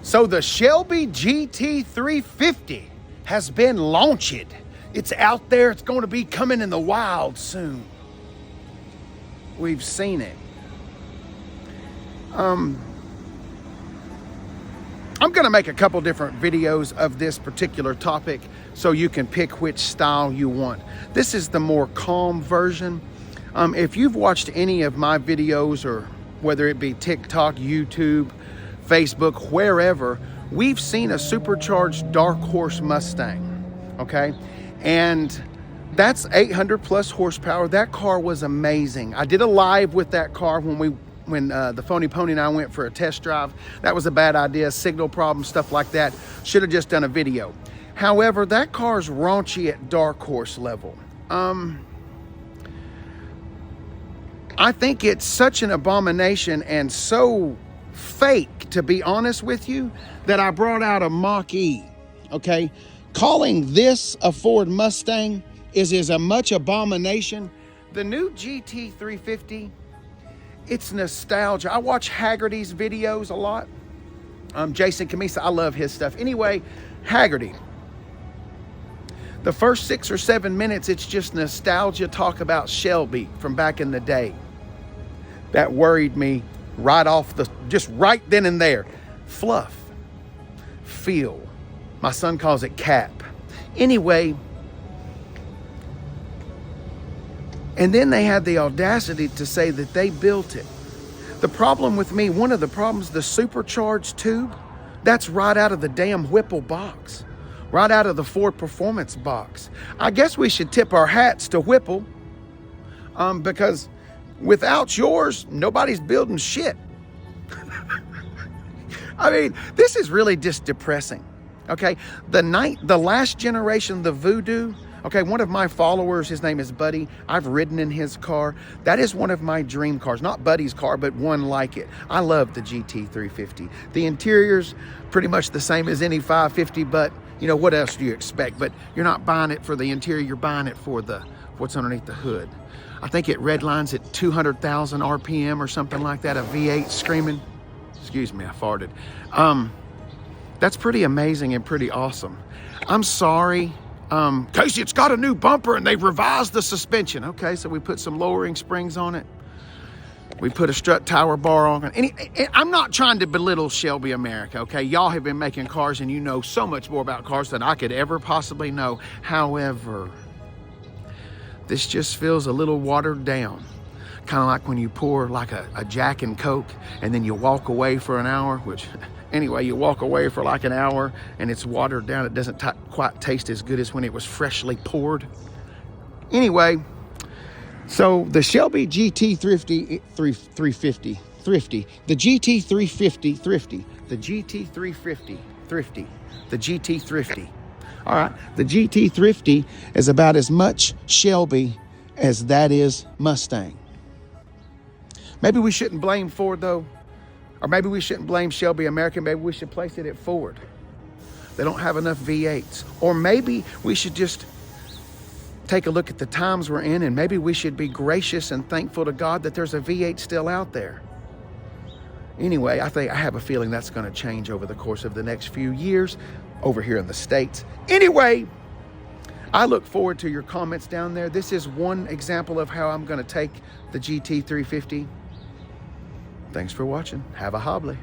So the Shelby GT350 has been launched. It's out there. It's going to be coming in the wild soon. We've seen it. I'm going to make a couple different videos of this particular topic so you can pick which style you want. This is the more calm version. If you've watched any of my videos, or whether it be TikTok, YouTube, Facebook, wherever, we've seen a supercharged dark horse Mustang, okay? And that's 800 plus horsepower. That car was amazing. I did a live with that car when the Phony Pony and I went for a test drive. That was a bad idea, signal problem, stuff like that. Should have just done a video. However, that car's raunchy at dark horse level. I think it's such an abomination and so fake, to be honest with you, that I brought out a Mach-E, okay? Calling this a Ford Mustang is as much abomination. The new GT350, it's nostalgia. I watch Haggerty's videos a lot. Jason Camisa, I love his stuff. Anyway, Haggerty. The first 6 or 7 minutes, it's just nostalgia talk about Shelby from back in the day. That worried me right off just right then and there. Fluff, feel. My son calls it cap. Anyway, and then they had the audacity to say that they built it. The problem with me, one of the problems, the supercharged tube, that's right out of the damn Whipple box, right out of the Ford Performance box. I guess we should tip our hats to Whipple, because without yours, nobody's building shit. I mean, this is really just depressing, okay? The last generation, the Voodoo, okay, one of my followers, his name is Buddy. I've ridden in his car. That is one of my dream cars. Not Buddy's car, but one like it. I love the GT350. The interior's pretty much the same as any 550, but you know, what else do you expect? But you're not buying it for the interior, you're buying it for what's underneath the hood. I think it redlines at 200,000 RPM or something like that, a V8 screaming. Excuse me, I farted. That's pretty amazing and pretty awesome. I'm sorry, Casey, it's got a new bumper and they've revised the suspension. Okay, so we put some lowering springs on it. We put a strut tower bar on it. I'm not trying to belittle Shelby America, okay? Y'all have been making cars and you know so much more about cars than I could ever possibly know. However, this just feels a little watered down. Kind of like when you pour like a Jack and Coke and then you walk away for an hour, which anyway, you walk away for like an hour and it's watered down. It doesn't quite taste as good as when it was freshly poured. Anyway, so the Shelby GT350, the GT350 thrifty, the GT350 thrifty, the GT thrifty. All right, the GT thrifty is about as much Shelby as that is Mustang. Maybe we shouldn't blame Ford though, or maybe we shouldn't blame Shelby America. Maybe we should place it at Ford. They don't have enough V8s. Or maybe we should just take a look at the times we're in, and maybe we should be gracious and thankful to God that there's a V8 still out there. Anyway, I have a feeling that's going to change over the course of the next few years over here in the States. Anyway, I look forward to your comments down there. This is one example of how I'm going to take the GT350. Thanks for watching. Have a hobbly.